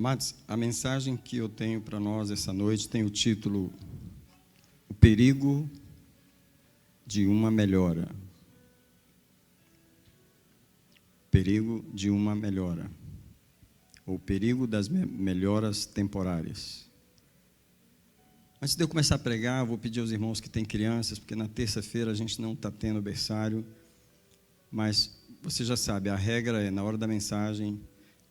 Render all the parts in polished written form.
Amados, a mensagem que eu tenho para nós essa noite tem o título O Perigo de uma Melhora. Perigo de uma melhora. Ou perigo das melhoras temporárias. Antes de eu começar a pregar, eu vou pedir aos irmãos que têm crianças, porque na terça-feira a gente não está tendo berçário, mas você já sabe, a regra é, na hora da mensagem,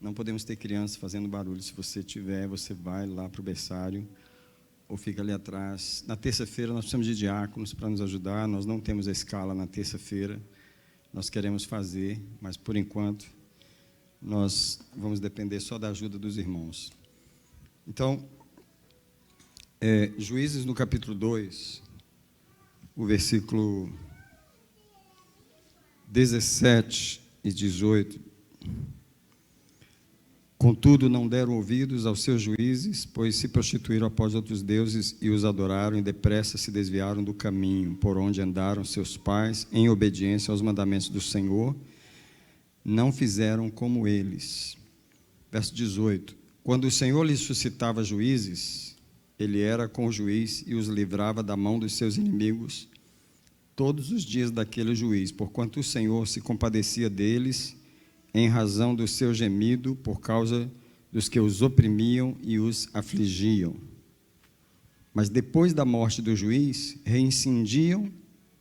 não podemos ter crianças fazendo barulho. Se você tiver, você vai lá para o berçário, ou fica ali atrás. Na terça-feira nós precisamos de diáconos para nos ajudar, nós não temos a escala na terça-feira, nós queremos fazer, mas por enquanto nós vamos depender só da ajuda dos irmãos. Então, Juízes no capítulo 2, o versículo 17 e 18. Contudo, não deram ouvidos aos seus juízes, pois se prostituíram após outros deuses e os adoraram, e depressa se desviaram do caminho por onde andaram seus pais, em obediência aos mandamentos do Senhor, não fizeram como eles. Verso 18. Quando o Senhor lhes suscitava juízes, ele era com o juiz e os livrava da mão dos seus inimigos todos os dias daquele juiz, porquanto o Senhor se compadecia deles em razão do seu gemido por causa dos que os oprimiam e os afligiam. Mas depois da morte do juiz, reincindiam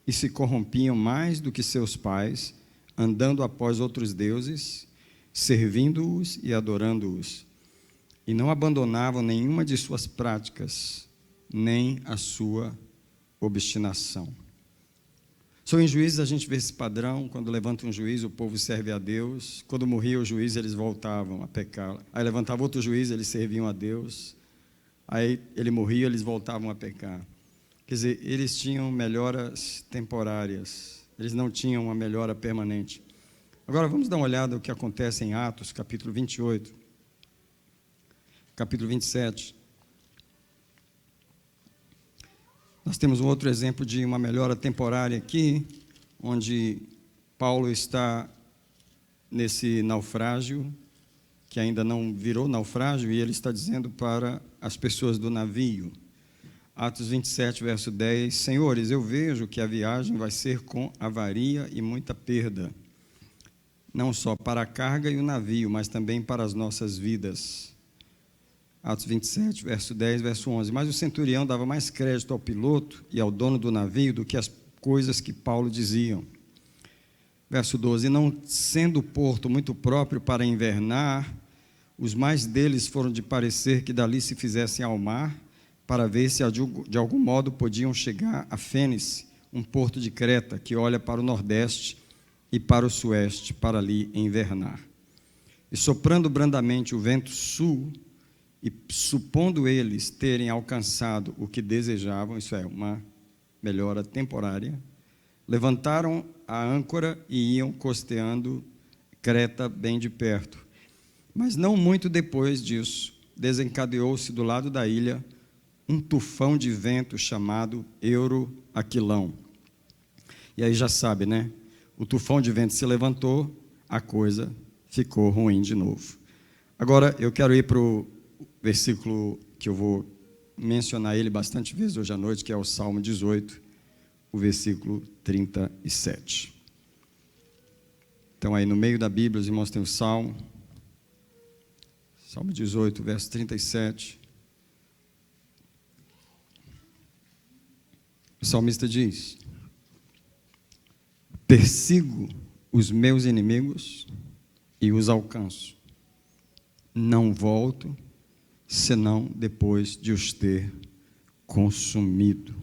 e se corrompiam mais do que seus pais, andando após outros deuses, servindo-os e adorando-os, e não abandonavam nenhuma de suas práticas, nem a sua obstinação. Em Juízes a gente vê esse padrão, quando levanta um juiz, o povo serve a Deus, quando morria o juiz, eles voltavam a pecar, aí levantava outro juiz, eles serviam a Deus, aí ele morria, eles voltavam a pecar. Quer dizer, eles tinham melhoras temporárias, eles não tinham uma melhora permanente. Agora vamos dar uma olhada no que acontece em Atos, capítulo 28, capítulo 27. Nós temos um outro exemplo de uma melhora temporária aqui, onde Paulo está nesse naufrágio, que ainda não virou naufrágio, e ele está dizendo para as pessoas do navio. Atos 27, verso 10, Senhores, eu vejo que a viagem vai ser com avaria e muita perda, não só para a carga e o navio, mas também para as nossas vidas. Atos 27, verso 10, verso 11. Mas o centurião dava mais crédito ao piloto e ao dono do navio do que as coisas que Paulo dizia. Verso 12. E não sendo o porto muito próprio para invernar, os mais deles foram de parecer que dali se fizessem ao mar, para ver se de algum modo podiam chegar a Fênice, um porto de Creta, que olha para o nordeste e para o sueste, para ali invernar. E soprando brandamente o vento sul, e supondo eles terem alcançado o que desejavam, isso é, uma melhora temporária, levantaram a âncora e iam costeando Creta bem de perto. Mas não muito depois disso, desencadeou-se do lado da ilha um tufão de vento chamado Euroaquilão. E aí já sabe, né? O tufão de vento se levantou, a coisa ficou ruim de novo. Agora eu quero ir para o versículo que eu vou mencionar ele bastante vezes hoje à noite, que é o Salmo 18, o versículo 37. Então, aí no meio da Bíblia, os irmãos têm o Salmo 18, verso 37. O salmista diz: persigo os meus inimigos e os alcanço. Não volto, senão depois de os ter consumido.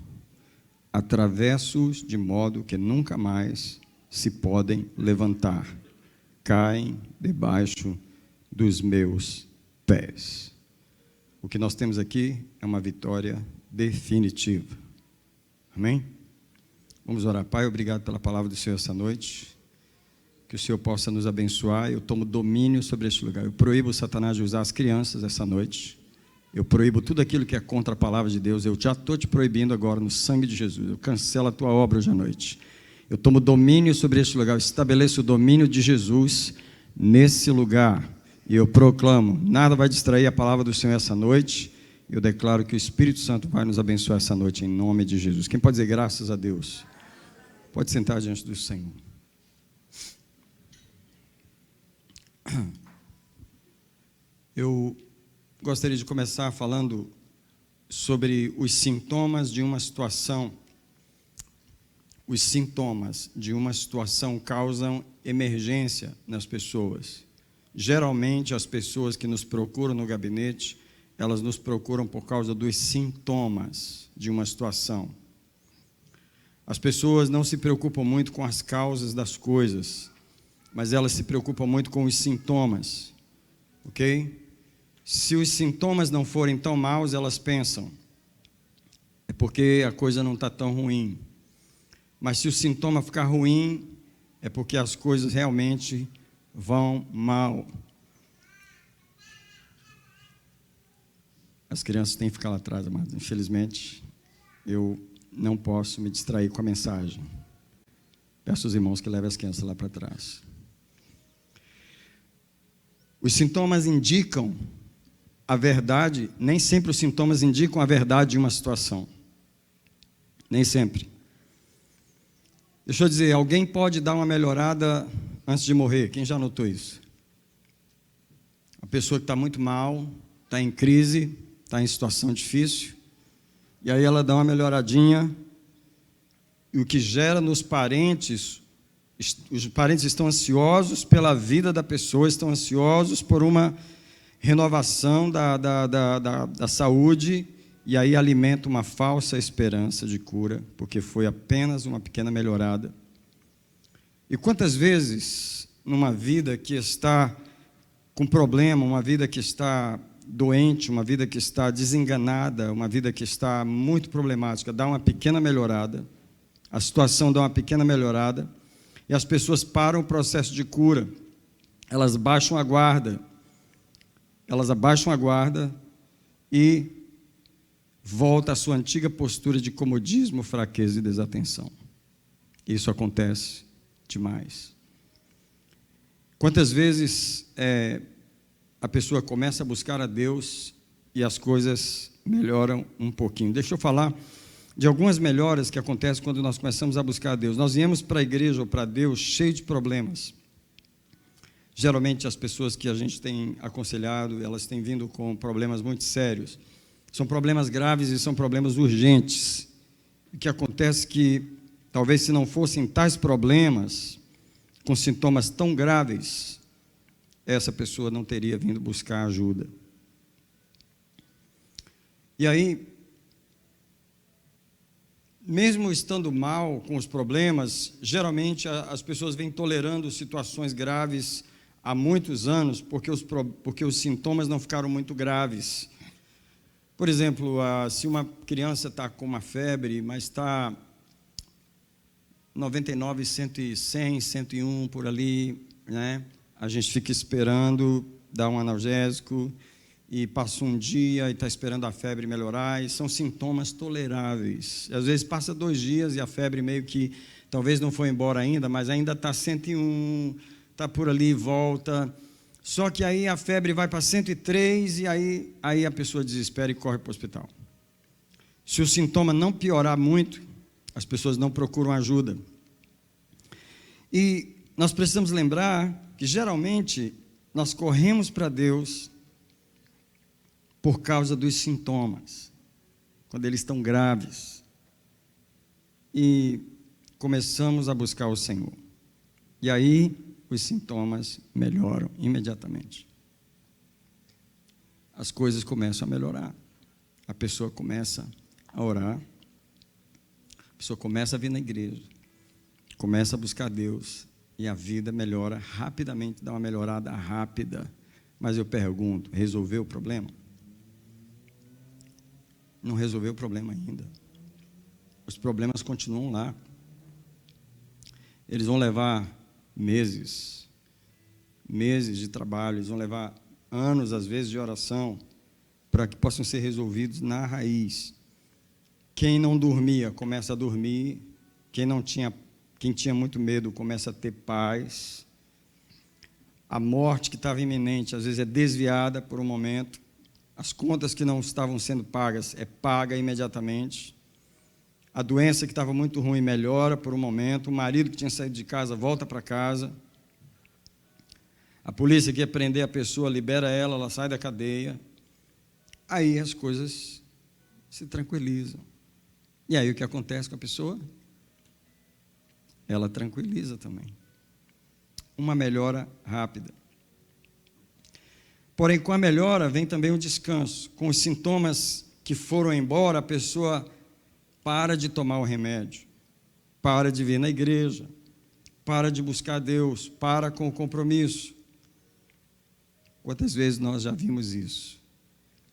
Atravesso-os de modo que nunca mais se podem levantar. Caem debaixo dos meus pés. O que nós temos aqui é uma vitória definitiva. Amém? Vamos orar. Pai, obrigado pela palavra do Senhor essa noite. Que o Senhor possa nos abençoar. Eu tomo domínio sobre este lugar. Eu proíbo o Satanás de usar as crianças essa noite. Eu proíbo tudo aquilo que é contra a palavra de Deus. Eu já estou te proibindo agora no sangue de Jesus. Eu cancelo a tua obra hoje à noite. Eu tomo domínio sobre este lugar. Eu estabeleço o domínio de Jesus nesse lugar. E eu proclamo, nada vai distrair a palavra do Senhor essa noite. Eu declaro que o Espírito Santo vai nos abençoar essa noite, em nome de Jesus. Quem pode dizer graças a Deus? Pode sentar diante do Senhor. Eu gostaria de começar falando sobre os sintomas de uma situação. Os sintomas de uma situação causam emergência nas pessoas. Geralmente, as pessoas que nos procuram no gabinete, elas nos procuram por causa dos sintomas de uma situação. As pessoas não se preocupam muito com as causas das coisas, mas elas se preocupam muito com os sintomas, ok? Se os sintomas não forem tão maus, elas pensam, é porque a coisa não está tão ruim. Mas se o sintoma ficar ruim, é porque as coisas realmente vão mal. As crianças têm que ficar lá atrás, mas infelizmente eu não posso me distrair com a mensagem. Peço aos irmãos que levem as crianças lá para trás. Os sintomas indicam a verdade, nem sempre os sintomas indicam a verdade de uma situação. Nem sempre. Deixa eu dizer, alguém pode dar uma melhorada antes de morrer. Quem já notou isso? A pessoa que está muito mal, está em crise, está em situação difícil, e aí ela dá uma melhoradinha, e o que gera nos parentes, os parentes estão ansiosos pela vida da pessoa, estão ansiosos por uma renovação da saúde, e aí alimenta uma falsa esperança de cura, porque foi apenas uma pequena melhorada. E quantas vezes, numa vida que está com problema, uma vida que está doente, uma vida que está desenganada, uma vida que está muito problemática, dá uma pequena melhorada, a situação dá uma pequena melhorada, e as pessoas param o processo de cura, elas abaixam a guarda e volta à sua antiga postura de comodismo, fraqueza e desatenção. Isso acontece demais. Quantas vezes a pessoa começa a buscar a Deus e as coisas melhoram um pouquinho. Deixa eu falar de algumas melhoras que acontecem quando nós começamos a buscar a Deus. Nós viemos para a igreja ou para Deus cheio de problemas. Geralmente as pessoas que a gente tem aconselhado, elas têm vindo com problemas muito sérios. São problemas graves e são problemas urgentes. O que acontece é que, talvez se não fossem tais problemas, com sintomas tão graves, essa pessoa não teria vindo buscar ajuda. E aí, mesmo estando mal com os problemas, geralmente as pessoas vêm tolerando situações graves há muitos anos, porque os sintomas não ficaram muito graves. Por exemplo, se uma criança está com uma febre, mas está 99, 100, 101 por ali, né? A gente fica esperando, dá um analgésico, e passa um dia e está esperando a febre melhorar, e são sintomas toleráveis. Às vezes passa 2 dias e a febre meio que, talvez não foi embora ainda, mas ainda está 101, está por ali, volta. Só que aí a febre vai para 103 e aí a pessoa desespera e corre para o hospital. Se o sintoma não piorar muito, as pessoas não procuram ajuda. E nós precisamos lembrar que geralmente nós corremos para Deus por causa dos sintomas, quando eles estão graves. E começamos a buscar o Senhor. E aí os sintomas melhoram imediatamente. As coisas começam a melhorar. A pessoa começa a orar. A pessoa começa a vir na igreja. Começa a buscar Deus. E a vida melhora rapidamente, dá uma melhorada rápida. Mas eu pergunto, resolveu o problema? Não resolveu o problema ainda. Os problemas continuam lá. Eles vão levar meses de trabalho, eles vão levar anos, às vezes, de oração, para que possam ser resolvidos na raiz. Quem não dormia, começa a dormir. Quem tinha muito medo, começa a ter paz. A morte que estava iminente, às vezes é desviada por um momento. As contas que não estavam sendo pagas, é paga imediatamente. A doença que estava muito ruim melhora por um momento. O marido que tinha saído de casa volta para casa. A polícia que ia prender a pessoa, libera ela, ela sai da cadeia. Aí as coisas se tranquilizam. E aí o que acontece com a pessoa? Ela tranquiliza também. Uma melhora rápida. Porém, com a melhora vem também o descanso. Com os sintomas que foram embora, a pessoa para de tomar o remédio, para de vir na igreja, para de buscar Deus, para com o compromisso. Quantas vezes nós já vimos isso?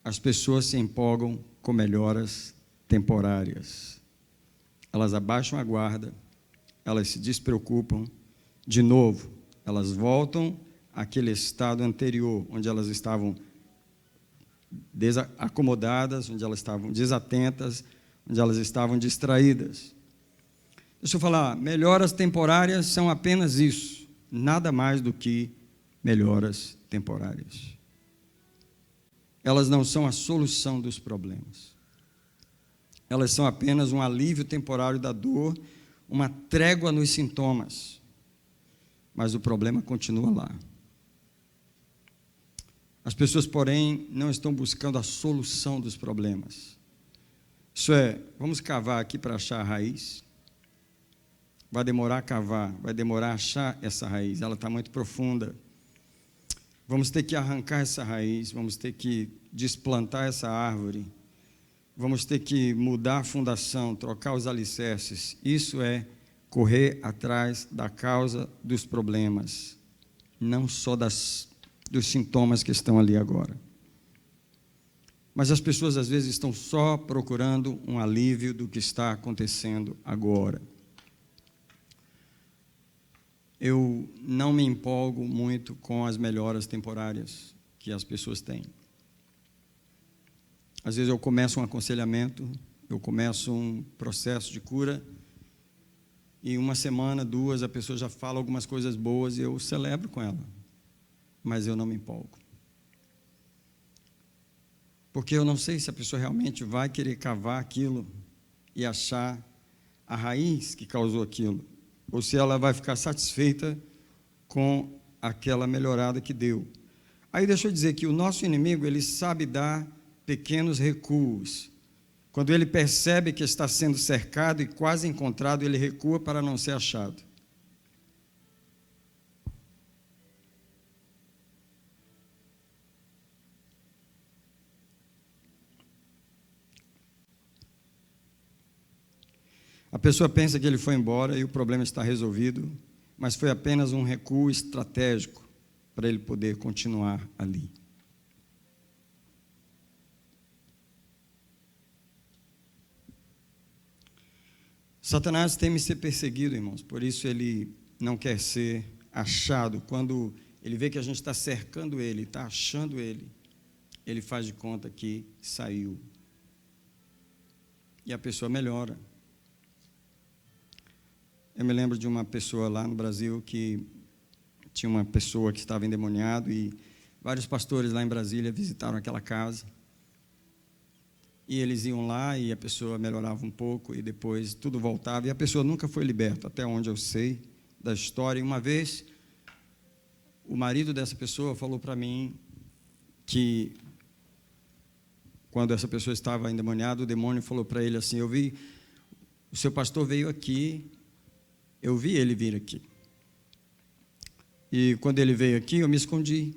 As pessoas se empolgam com melhoras temporárias. Elas abaixam a guarda, elas se despreocupam, de novo, elas voltam àquele estado anterior, onde elas estavam desacomodadas, onde elas estavam desatentas, onde elas estavam distraídas. Deixa eu falar, melhoras temporárias são apenas isso, nada mais do que melhoras temporárias. Elas não são a solução dos problemas. Elas são apenas um alívio temporário da dor, uma trégua nos sintomas. Mas o problema continua lá. As pessoas, porém, não estão buscando a solução dos problemas. Isso é, vamos cavar aqui para achar a raiz. Vai demorar a cavar, vai demorar a achar essa raiz, ela está muito profunda. Vamos ter que arrancar essa raiz, vamos ter que desplantar essa árvore, vamos ter que mudar a fundação, trocar os alicerces. Isso é correr atrás da causa dos problemas, não só dos sintomas que estão ali agora. Mas as pessoas às vezes estão só procurando um alívio do que está acontecendo agora. Eu não me empolgo muito com as melhoras temporárias que as pessoas têm. Às vezes eu começo um aconselhamento, eu começo um processo de cura, e uma semana, duas, a pessoa já fala algumas coisas boas e eu celebro com ela, mas eu não me empolgo. Porque eu não sei se a pessoa realmente vai querer cavar aquilo e achar a raiz que causou aquilo, ou se ela vai ficar satisfeita com aquela melhorada que deu. Aí deixa eu dizer que o nosso inimigo, ele sabe dar pequenos recuos. Quando ele percebe que está sendo cercado e quase encontrado, ele recua para não ser achado. A pessoa pensa que ele foi embora e o problema está resolvido, mas foi apenas um recuo estratégico para ele poder continuar ali. Satanás teme ser perseguido, irmãos, por isso ele não quer ser achado. Quando ele vê que a gente está cercando ele, está achando ele, ele faz de conta que saiu. E a pessoa melhora. Eu me lembro de uma pessoa lá no Brasil que tinha uma pessoa que estava endemoniado e vários pastores lá em Brasília visitaram aquela casa. E eles iam lá e a pessoa melhorava um pouco e depois tudo voltava. E a pessoa nunca foi liberta, até onde eu sei da história. E uma vez, o marido dessa pessoa falou para mim que quando essa pessoa estava endemoniada, o demônio falou para ele assim: eu vi, o seu pastor veio aqui, eu vi ele vir aqui. E quando ele veio aqui, eu me escondi.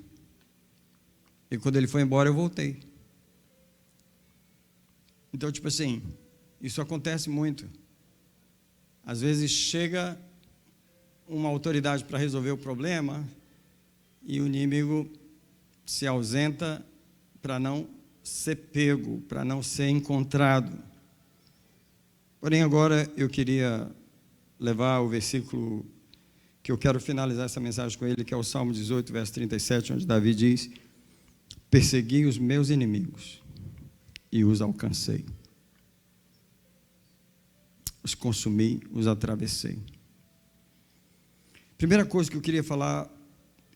E quando ele foi embora, eu voltei. Então, tipo assim, isso acontece muito. Às vezes chega uma autoridade para resolver o problema e o inimigo se ausenta para não ser pego, para não ser encontrado. Porém, agora eu queria levar o versículo que eu quero finalizar essa mensagem com ele, que é o Salmo 18, verso 37, onde Davi diz: persegui os meus inimigos e os alcancei. Os consumi, os atravessei. Primeira coisa que eu queria falar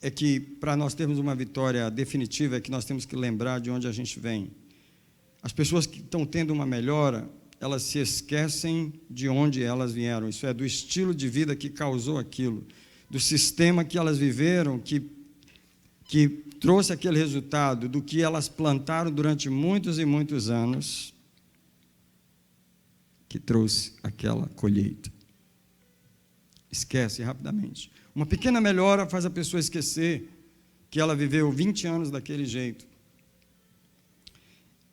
é que, para nós termos uma vitória definitiva, é que nós temos que lembrar de onde a gente vem. As pessoas que estão tendo uma melhora, elas se esquecem de onde elas vieram, isso é, do estilo de vida que causou aquilo, do sistema que elas viveram, que trouxe aquele resultado, do que elas plantaram durante muitos e muitos anos, que trouxe aquela colheita. Esquece rapidamente. Uma pequena melhora faz a pessoa esquecer que ela viveu 20 anos daquele jeito.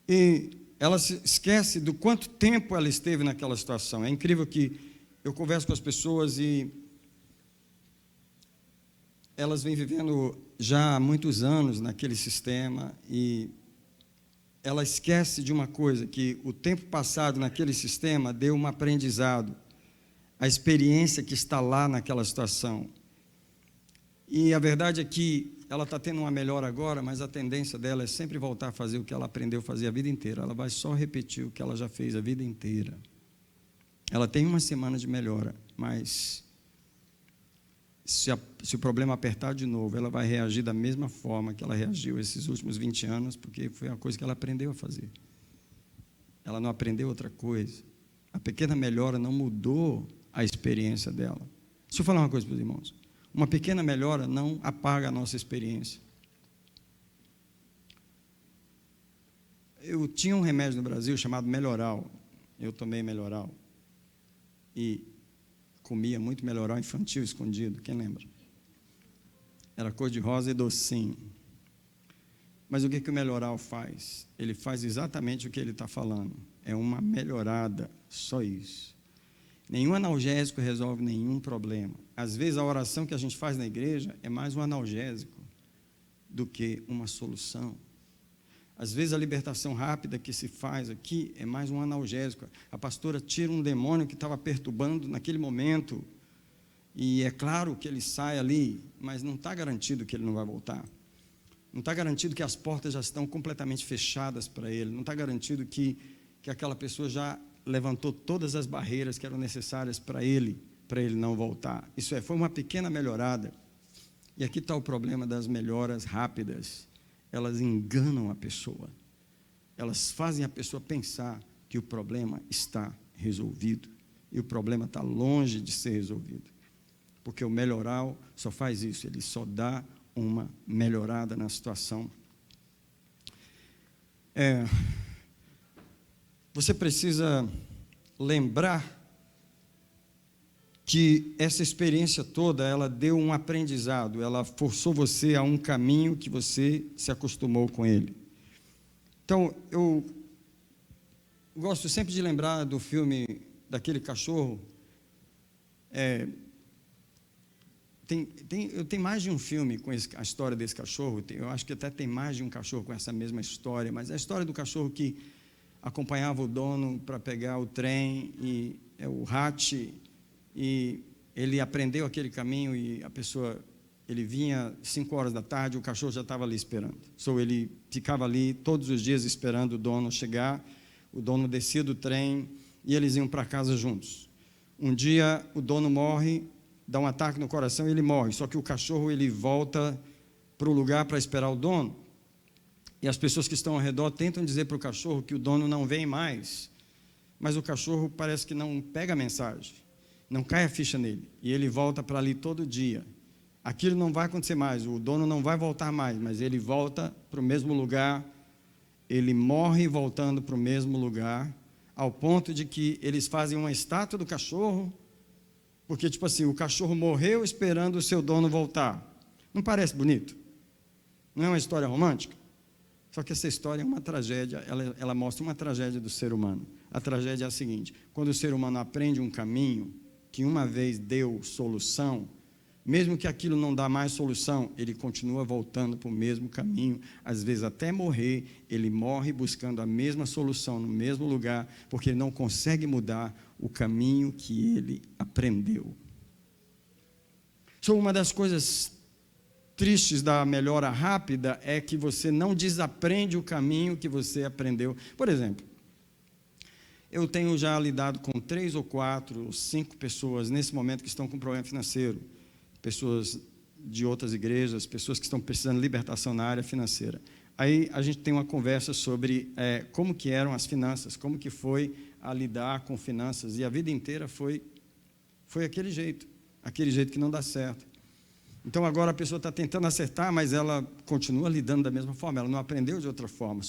E ela se esquece do quanto tempo ela esteve naquela situação. É incrível que eu converso com as pessoas e elas vêm vivendo já há muitos anos naquele sistema e ela esquece de uma coisa, que o tempo passado naquele sistema deu um aprendizado, a experiência que está lá naquela situação. E a verdade é que ela está tendo uma melhora agora, mas a tendência dela é sempre voltar a fazer o que ela aprendeu a fazer a vida inteira. Ela vai só repetir o que ela já fez a vida inteira. Ela tem uma semana de melhora, mas se o problema apertar de novo, ela vai reagir da mesma forma que ela reagiu esses últimos 20 anos, porque foi uma coisa que ela aprendeu a fazer. Ela não aprendeu outra coisa. A pequena melhora não mudou a experiência dela. Deixa eu falar uma coisa para os irmãos. Uma pequena melhora não apaga a nossa experiência. Eu tinha um remédio no Brasil chamado Melhoral. Eu tomei Melhoral. E comia muito Melhoral infantil escondido. Quem lembra? Era cor de rosa e docinho. Mas o que o Melhoral faz? Ele faz exatamente o que ele está falando. É uma melhorada, só isso. Nenhum analgésico resolve nenhum problema. Às vezes a oração que a gente faz na igreja é mais um analgésico do que uma solução. Às vezes a libertação rápida que se faz aqui é mais um analgésico. A pastora tira um demônio que estava perturbando naquele momento, e é claro que ele sai ali, mas não está garantido que ele não vai voltar. Não está garantido que as portas já estão completamente fechadas para ele. Não está garantido que aquela pessoa já levantou todas as barreiras que eram necessárias para ele não voltar. Isso é, foi uma pequena melhorada. E aqui está o problema das melhoras rápidas. Elas enganam a pessoa. Elas fazem a pessoa pensar que o problema está resolvido. E o problema está longe de ser resolvido. Porque o melhoral só faz isso, ele só dá uma melhorada na situação. Você precisa lembrar que essa experiência toda, ela deu um aprendizado, ela forçou você a um caminho que você se acostumou com ele. Então, eu gosto sempre de lembrar do filme daquele cachorro. Tem mais de um filme com a história desse cachorro. Eu acho que até tem mais de um cachorro com essa mesma história, mas é a história do cachorro que acompanhava o dono para pegar o trem, e é o Hatch, e ele aprendeu aquele caminho, e ele vinha 5 horas da tarde, o cachorro já estava ali esperando. Ele ficava ali todos os dias esperando o dono chegar, o dono descia do trem e eles iam para casa juntos. Um dia o dono morre, dá um ataque no coração e ele morre, só que o cachorro ele volta para o lugar para esperar o dono. E as pessoas que estão ao redor tentam dizer para o cachorro que o dono não vem mais, mas o cachorro parece que não pega a mensagem, não cai a ficha nele, e ele volta para ali todo dia. Aquilo não vai acontecer mais, o dono não vai voltar mais, mas ele volta para o mesmo lugar, ele morre voltando para o mesmo lugar, ao ponto de que eles fazem uma estátua do cachorro, porque tipo assim, o cachorro morreu esperando o seu dono voltar. Não parece bonito? Não é uma história romântica? Só que essa história é uma tragédia, ela mostra uma tragédia do ser humano. A tragédia é a seguinte: quando o ser humano aprende um caminho que uma vez deu solução, mesmo que aquilo não dá mais solução, ele continua voltando para o mesmo caminho, às vezes até morrer, ele morre buscando a mesma solução no mesmo lugar, porque ele não consegue mudar o caminho que ele aprendeu. Uma das coisas tristes da melhora rápida é que você não desaprende o caminho que você aprendeu. Por exemplo, eu tenho já lidado com 3 ou 4 ou 5 pessoas nesse momento que estão com problema financeiro, pessoas de outras igrejas, pessoas que estão precisando de libertação na área financeira. Aí a gente tem uma conversa sobre como que eram as finanças, como que foi a lidar com finanças, e a vida inteira foi aquele jeito que não dá certo. Então agora a pessoa está tentando acertar, mas ela continua lidando da mesma forma, ela não aprendeu de outra forma.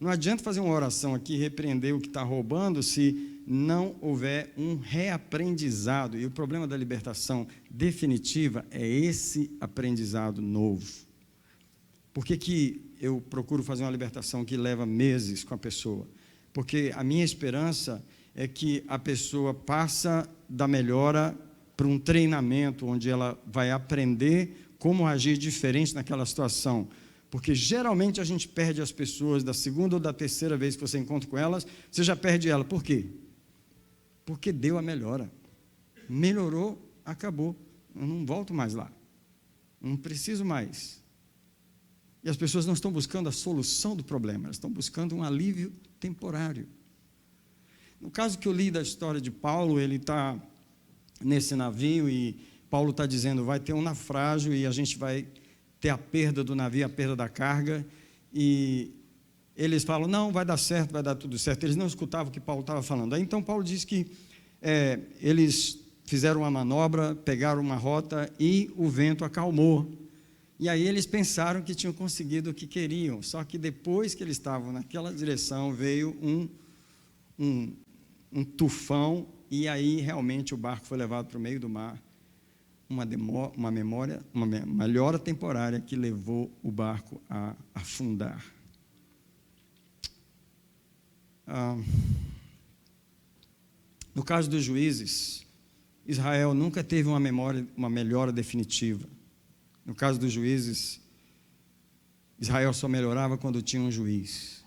Não adianta fazer uma oração aqui e repreender o que está roubando se não houver um reaprendizado. E o problema da libertação definitiva é esse aprendizado novo. Por que eu procuro fazer uma libertação que leva meses com a pessoa? Porque a minha esperança é que a pessoa passa da melhora para um treinamento onde ela vai aprender como agir diferente naquela situação. Porque geralmente a gente perde as pessoas da segunda ou da terceira vez que você encontra com elas, você já perde ela. Por quê? Porque deu a melhora. Melhorou, acabou. Eu não volto mais lá. Não preciso mais. E as pessoas não estão buscando a solução do problema, elas estão buscando um alívio temporário. No caso que eu li da história de Paulo, ele está nesse navio e Paulo está dizendo, vai ter um naufrágio e a gente vai ter a perda do navio, a perda da carga, e eles falam, não, vai dar certo, vai dar tudo certo. Eles não escutavam o que Paulo estava falando. Aí então Paulo diz que eles fizeram uma manobra, pegaram uma rota e o vento acalmou. E aí eles pensaram que tinham conseguido o que queriam, só que depois que eles estavam naquela direção, veio um tufão, e aí realmente o barco foi levado para o meio do mar, uma melhora temporária que levou o barco a afundar. No caso dos juízes, Israel nunca teve uma melhora definitiva. No caso dos juízes, Israel só melhorava quando tinha um juiz.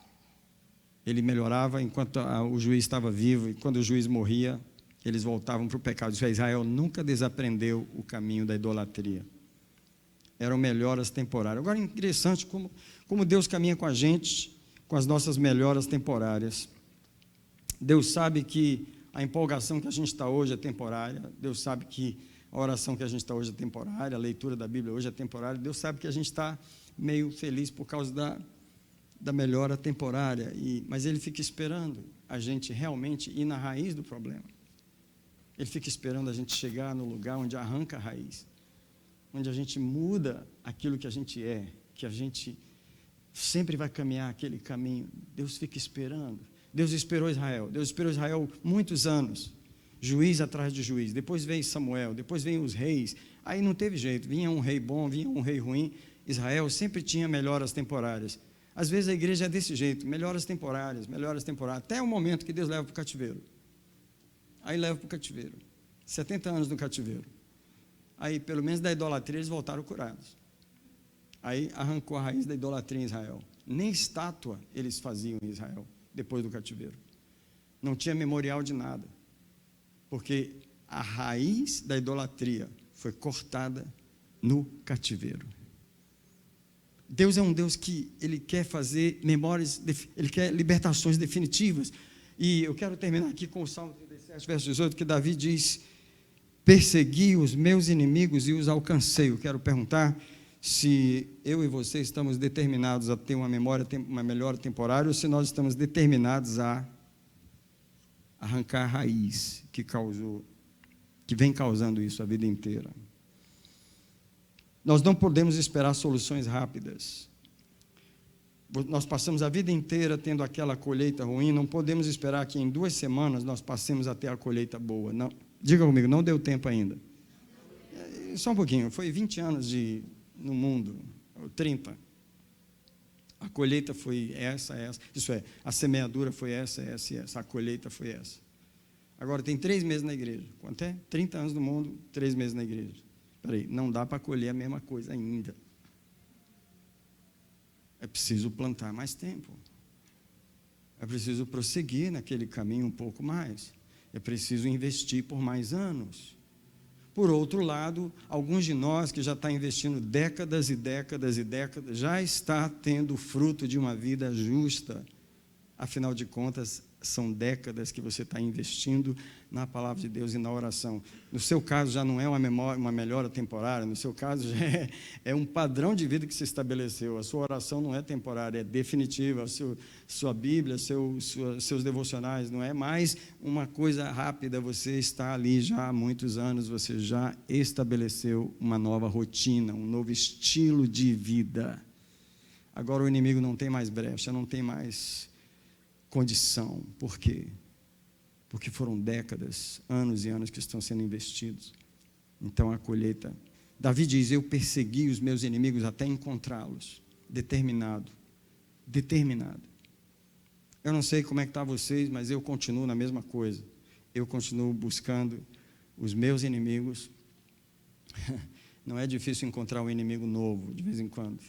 Ele melhorava enquanto o juiz estava vivo, e quando o juiz morria, eles voltavam para o pecado. Israel nunca desaprendeu o caminho da idolatria. Eram melhoras temporárias. Agora, interessante como Deus caminha com a gente, com as nossas melhoras temporárias. Deus sabe que a empolgação que a gente está hoje é temporária. Deus sabe que a oração que a gente está hoje é temporária, a leitura da Bíblia hoje é temporária. Deus sabe que a gente está meio feliz por causa da melhora temporária, mas Ele fica esperando a gente realmente ir na raiz do problema. Ele fica esperando a gente chegar no lugar onde arranca a raiz, onde a gente muda aquilo que a gente é, que a gente sempre vai caminhar aquele caminho. Deus fica esperando. Deus esperou Israel muitos anos, juiz atrás de juiz. Depois veio Samuel, depois veio os reis. Aí não teve jeito, vinha um rei bom, vinha um rei ruim. Israel sempre tinha melhoras temporárias. Às vezes a igreja é desse jeito, melhoras temporárias, até o momento que Deus leva para o cativeiro. Aí leva para o cativeiro, 70 anos no cativeiro. Aí, pelo menos da idolatria, eles voltaram curados. Aí arrancou a raiz da idolatria em Israel. Nem estátua eles faziam em Israel, depois do cativeiro. Não tinha memorial de nada, porque a raiz da idolatria foi cortada no cativeiro. Deus é um Deus que Ele quer fazer memórias, Ele quer libertações definitivas. E eu quero terminar aqui com o Salmo 37, verso 18, que Davi diz, persegui os meus inimigos e os alcancei. Eu quero perguntar se eu e você estamos determinados a ter uma melhora temporária, ou se nós estamos determinados a arrancar a raiz que vem causando isso a vida inteira. Nós não podemos esperar soluções rápidas. Nós passamos a vida inteira tendo aquela colheita ruim, não podemos esperar que em 2 semanas nós passemos a ter a colheita boa. Não, diga comigo, não deu tempo ainda. Só um pouquinho, foi 20 anos no mundo, 30. A colheita foi essa. Isso é, a semeadura foi essa, a colheita foi essa. Agora tem 3 meses na igreja. Quanto é? 30 anos no mundo, 3 meses na igreja. Peraí, não dá para colher a mesma coisa ainda. É preciso plantar mais tempo. É preciso prosseguir naquele caminho um pouco mais. É preciso investir por mais anos. Por outro lado, alguns de nós que já estão investindo décadas e décadas e décadas, já está tendo fruto de uma vida justa. Afinal de contas, são décadas que você está investindo na palavra de Deus e na oração. No seu caso, já não é uma melhora temporária, no seu caso, já é um padrão de vida que se estabeleceu. A sua oração não é temporária, é definitiva. Sua Bíblia, seus devocionais, não é mais uma coisa rápida. Você está ali já há muitos anos, você já estabeleceu uma nova rotina, um novo estilo de vida. Agora o inimigo não tem mais brecha, não tem mais condição. Por quê? Porque foram décadas, anos e anos que estão sendo investidos. Então a colheita. Davi diz: eu persegui os meus inimigos até encontrá-los. Determinado. Eu não sei como é que está vocês, mas eu continuo na mesma coisa. Eu continuo buscando os meus inimigos. Não é difícil encontrar um inimigo novo de vez em quando.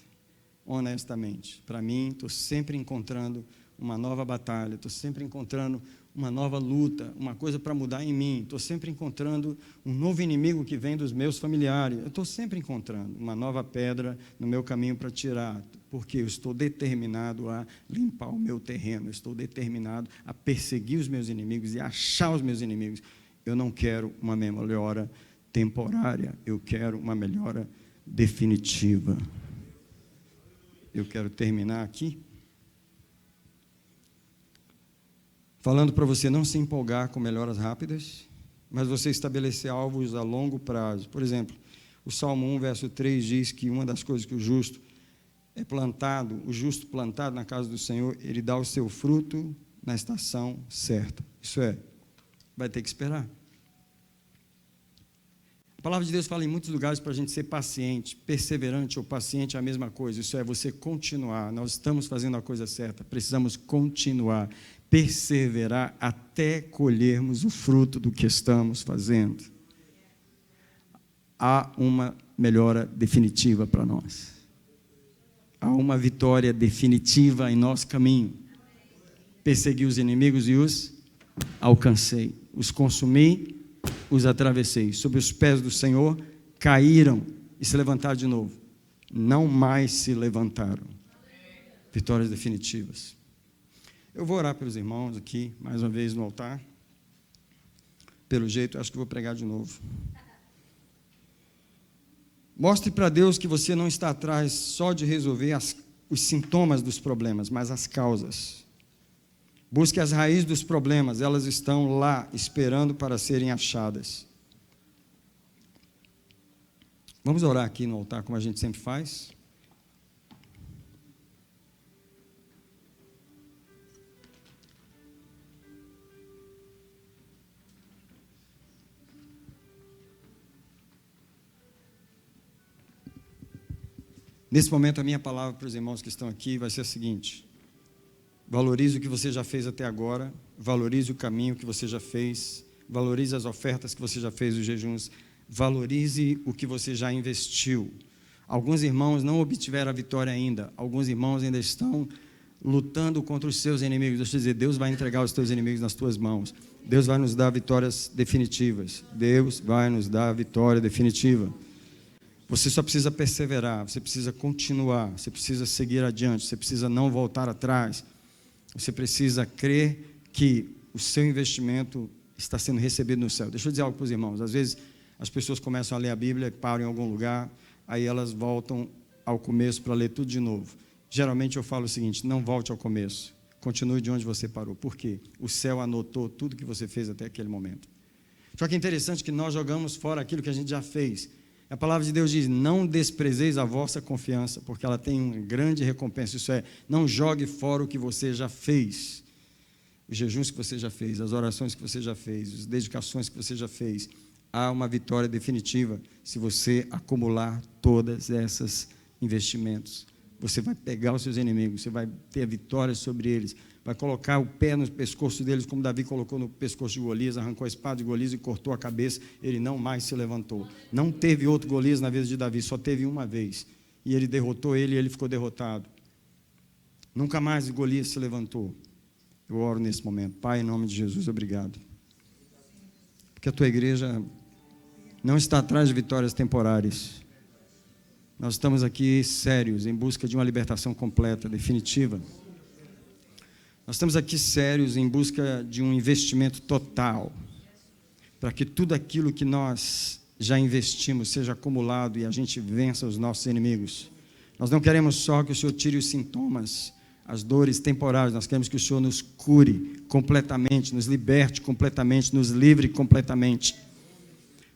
Honestamente, para mim, estou sempre encontrando uma nova batalha, estou sempre encontrando uma nova luta, uma coisa para mudar em mim, estou sempre encontrando um novo inimigo que vem dos meus familiares, eu estou sempre encontrando uma nova pedra no meu caminho para tirar, porque eu estou determinado a limpar o meu terreno, eu estou determinado a perseguir os meus inimigos e achar os meus inimigos. Eu não quero uma melhora temporária, eu quero uma melhora definitiva. Eu quero terminar aqui falando para você não se empolgar com melhoras rápidas, mas você estabelecer alvos a longo prazo. Por exemplo, o Salmo 1, verso 3 diz que uma das coisas que o justo plantado na casa do Senhor, ele dá o seu fruto na estação certa. Isso é, vai ter que esperar. A palavra de Deus fala em muitos lugares para a gente ser paciente, perseverante ou paciente é a mesma coisa. Isso é você continuar. Nós estamos fazendo a coisa certa, precisamos continuar, perseverar até colhermos o fruto do que estamos fazendo. Há uma melhora definitiva para nós. Há uma vitória definitiva em nosso caminho. Persegui os inimigos e os alcancei. Os consumi, os atravessei. Sob os pés do Senhor caíram e se levantaram de novo. Não mais se levantaram. Vitórias definitivas. Eu vou orar pelos irmãos aqui, mais uma vez no altar. Pelo jeito, acho que vou pregar de novo. Mostre para Deus que você não está atrás só de resolver os sintomas dos problemas, mas as causas. Busque as raízes dos problemas, elas estão lá, esperando para serem achadas. Vamos orar aqui no altar, como a gente sempre faz. Nesse momento, a minha palavra para os irmãos que estão aqui vai ser a seguinte: valorize o que você já fez até agora, valorize o caminho que você já fez, valorize as ofertas que você já fez, os jejuns, valorize o que você já investiu. Alguns irmãos não obtiveram a vitória ainda, alguns irmãos ainda estão lutando contra os seus inimigos. Deixa eu dizer, Deus vai entregar os teus inimigos nas tuas mãos. Deus vai nos dar vitórias definitivas. Deus vai nos dar a vitória definitiva. Você só precisa perseverar, você precisa continuar, você precisa seguir adiante, você precisa não voltar atrás. Você precisa crer que o seu investimento está sendo recebido no céu. Deixa eu dizer algo para os irmãos. Às vezes as pessoas começam a ler a Bíblia, param em algum lugar, aí elas voltam ao começo para ler tudo de novo. Geralmente eu falo o seguinte: não volte ao começo, continue de onde você parou. Por quê? O céu anotou tudo que você fez até aquele momento. Só que é interessante que nós jogamos fora aquilo que a gente já fez. A palavra de Deus diz: não desprezeis a vossa confiança, porque ela tem uma grande recompensa. Isso é, não jogue fora o que você já fez, os jejuns que você já fez, as orações que você já fez, as dedicações que você já fez. Há uma vitória definitiva se você acumular todos esses investimentos. Você vai pegar os seus inimigos, você vai ter vitória sobre eles, vai colocar o pé no pescoço deles, como Davi colocou no pescoço de Golias, arrancou a espada de Golias e cortou a cabeça, ele não mais se levantou. Não teve outro Golias na vida de Davi, só teve uma vez, e ele derrotou ele e ele ficou derrotado. Nunca mais Golias se levantou. Eu oro nesse momento. Pai, em nome de Jesus, obrigado. Porque a tua igreja não está atrás de vitórias temporárias. Nós estamos aqui sérios, em busca de uma libertação completa, definitiva. Nós Nós estamos aqui sérios em busca de um investimento total, para que tudo aquilo que nós já investimos seja acumulado e a gente vença os nossos inimigos. Nós não queremos só que o Senhor tire os sintomas, as dores temporárias, nós queremos que o Senhor nos cure completamente, nos liberte completamente, nos livre completamente.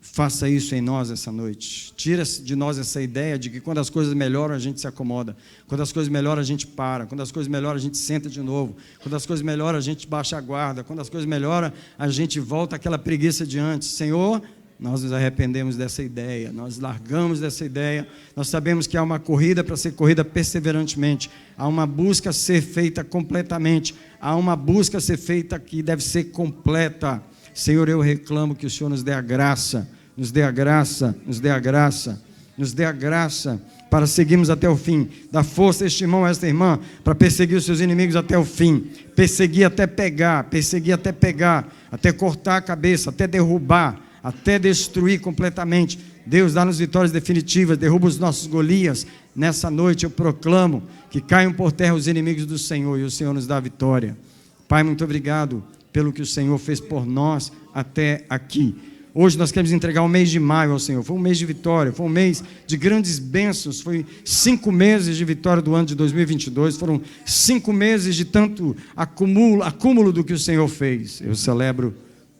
Faça isso em nós essa noite. Tira de nós essa ideia de que quando as coisas melhoram a gente se acomoda, quando as coisas melhoram a gente para, quando as coisas melhoram a gente senta de novo, quando as coisas melhoram a gente baixa a guarda, quando as coisas melhoram a gente volta àquela preguiça de antes. Senhor, nós nos arrependemos dessa ideia, nós largamos dessa ideia, nós sabemos que há uma corrida para ser corrida perseverantemente, há uma busca a ser feita completamente, há uma busca a ser feita que deve ser completa. Senhor, eu reclamo que o Senhor nos dê a graça, nos dê a graça, nos dê a graça, nos dê a graça para seguirmos até o fim. Dá força a este irmão, a esta irmã, para perseguir os seus inimigos até o fim, perseguir até pegar, até cortar a cabeça, até derrubar, até destruir completamente. Deus, dá-nos vitórias definitivas, derruba os nossos Golias. Nessa noite eu proclamo que caiam por terra os inimigos do Senhor e o Senhor nos dá a vitória. Pai, muito obrigado pelo que o Senhor fez por nós até aqui. Hoje nós queremos entregar o mês de maio ao Senhor. Foi um mês de vitória, foi um mês de grandes bênçãos, foi 5 meses de vitória do ano de 2022, foram 5 meses de tanto acúmulo do que o Senhor fez. Eu celebro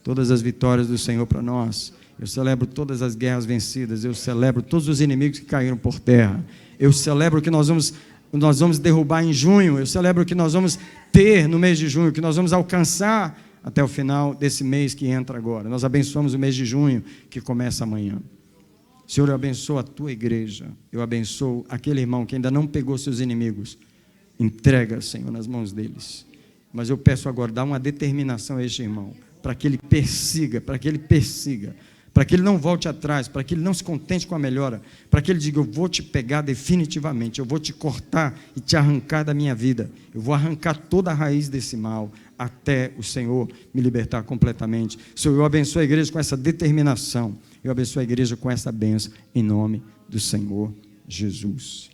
todas as vitórias do Senhor para nós, eu celebro todas as guerras vencidas, eu celebro todos os inimigos que caíram por terra, eu celebro que nós vamos derrubar em junho, eu celebro que nós vamos ter no mês de junho, que nós vamos alcançar até o final desse mês que entra agora. Nós abençoamos o mês de junho, que começa amanhã. Senhor, eu abençoo a tua igreja, eu abençoo aquele irmão que ainda não pegou seus inimigos. Entrega, Senhor, nas mãos deles. Mas eu peço agora, dá uma determinação a este irmão, para que ele persiga, para que ele não volte atrás, para que ele não se contente com a melhora, para que ele diga, eu vou te pegar definitivamente, eu vou te cortar e te arrancar da minha vida, eu vou arrancar toda a raiz desse mal, até o Senhor me libertar completamente. Senhor, eu abençoo a igreja com essa determinação, eu abençoo a igreja com essa bênção, em nome do Senhor Jesus.